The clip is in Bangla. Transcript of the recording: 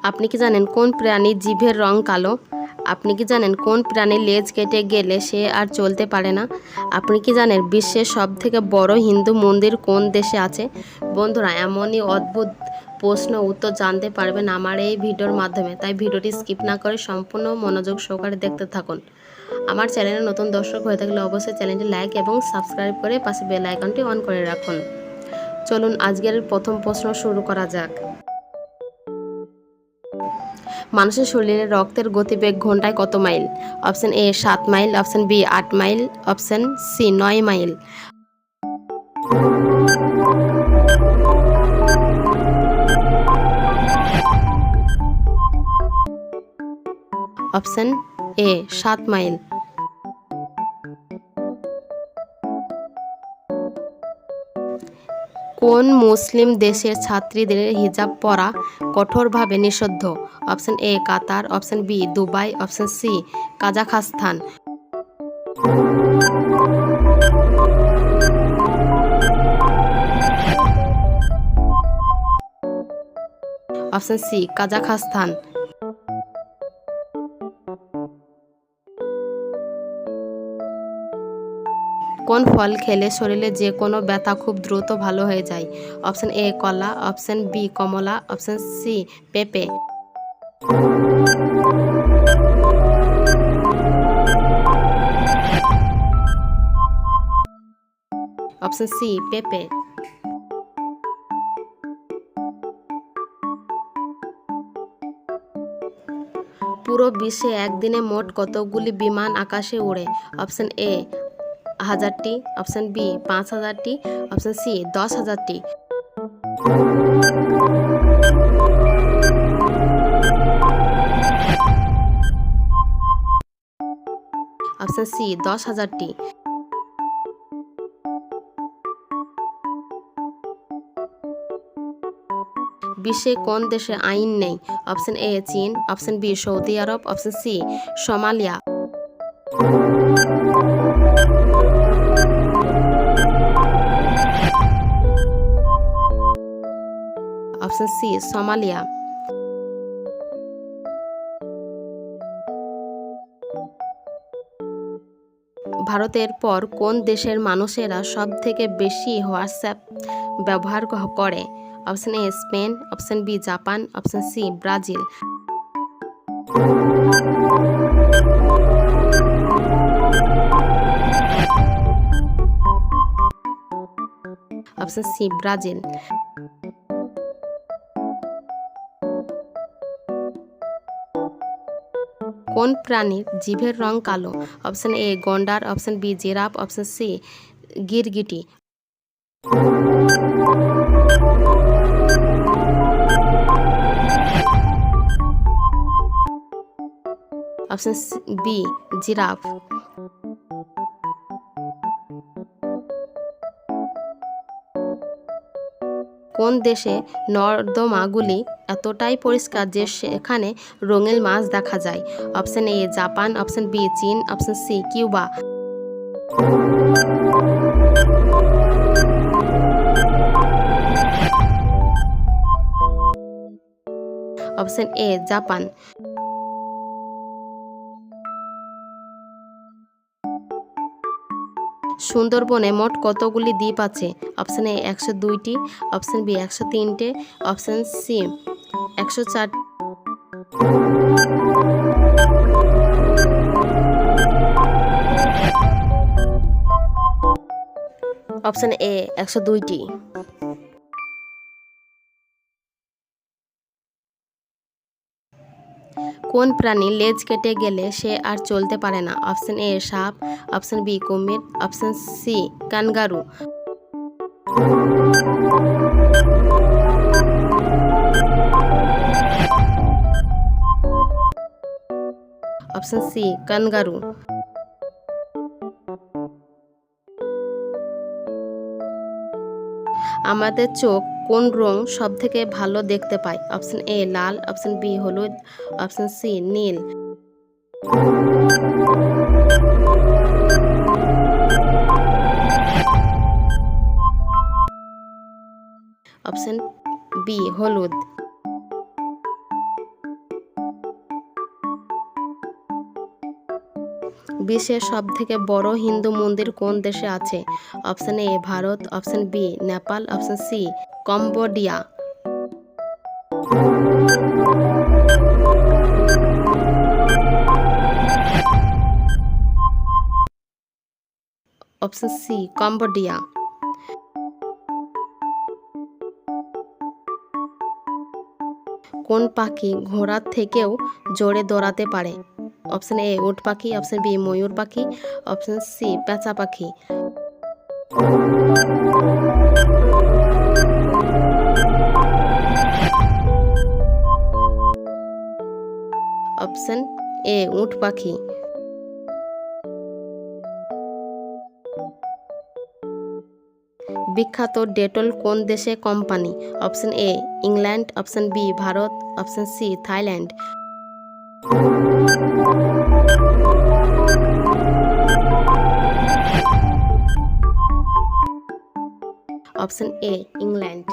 আপনি কি জানেন কোন প্রাণীর জিভের রং কালো? আপনি কি জানেন কোন প্রাণীর লেজ কেটে গেলে সে আর চলতে পারে না? আপনি কি জানেন বিশ্বের সবথেকে বড় হিন্দু মন্দির কোন দেশে আছে? বন্ধুরা, এমনই অদ্ভুত প্রশ্ন উত্তর জানতে পারবেন আমার এই ভিডিওর মাধ্যমে, তাই ভিডিওটি স্কিপ না করে সম্পূর্ণ মনোযোগ সহকারে দেখতে থাকুন। আমার চ্যানেলে নতুন দর্শক হয়ে থাকলে অবশ্যই চ্যানেলটি লাইক এবং সাবস্ক্রাইব করে পাশে বেল আইকনটি অন করে রাখুন। চলুন আজকের প্রথম প্রশ্ন শুরু করা যাক। মানুষের শরীরে রক্তের গতিবেগ ঘন্টায় কত mile? Option A 7 mile, option B 8 mile, option C 9 mile. Option A 7 mile. কোন মুসলিম দেশের ছাত্রীদের হিজাব পরা কঠোরভাবে নিষিদ্ধ? Option A Qatar, option B Dubai, option C Kazakhstan. Option C Kazakhstan. কোন ফল খেলে শরীরে যে কোনো ব্যথা খুব দ্রুত ভালো হয়ে যায়? অপশন এ কলা, অপশন বি কমলা, অপশন সি পেঁপে। অপশন সি পেঁপে। পুরো বিশ্বে একদিনে মোট কতগুলি বিমান আকাশে ওড়ে? অপশন এ 1000টি, অপশন বি 5000টি, অপশন সি 10,000টি। অপশন সি 10,000টি। বিশ্বে কোন দেশে আইন নেই? অপশন এ চীন, অপশন বি সৌদি আরব, option C Somalia. Option C Somalia. ভারতের পর কোন দেশের মানুষেরা সব থেকে বেশি হোয়াটসঅ্যাপ ব্যবহার করে? Option A Spain, option B Japan, option C Brazil. Option C Brazil. কোন প্রাণীর জিভের রং কালো? অপশন এ গন্ডার, option B giraffe, option C গিরগিটি। Option B giraffe. কোন দেশে নর্দমাগুলি এতটাই পরিষ্কার যে সেখানে রঙিন মাছ দেখা যায়? Option A Japan, option B চীন, option C Cuba. Option A Japan. সুন্দরবনে মোট কতগুলি দ্বীপ আছে? অপশন এ 102টি, অপশন বি 103টে, অপশন সি 104। অপশন এ 102টি। কোন প্রাণী লেজ কেটে গেলে সে আর চলতে পারে না? অপশন এ সাপ, অপশন বি কুমির, option C kangaroo. Option C kangaroo. আমাদের চোখ কোন রং সব থেকে ভালো দেখতে পায়? অপশন এ লাল, অপশন বি হলুদ, অপশন সি নীল। অপশন বি হলুদ। বিশ্বের সবথেকে বড় হিন্দু মন্দির কোন দেশে আছে? Option A Bharat, option B Nepal, option C Cambodia. Option C Cambodia. কোন পাখি ঘোড়ার থেকেও জোরে দৌড়াতে পারে? অপশন এ উট পাখি, অপশন বি ময়ূর পাখি, অপশন সি পেঁচা পাখি। অপশন এ উট পাখি। বিখ্যাত ডেটল কোন দেশে company? Option A England, option B Bharat, option C Thailand. Option A England.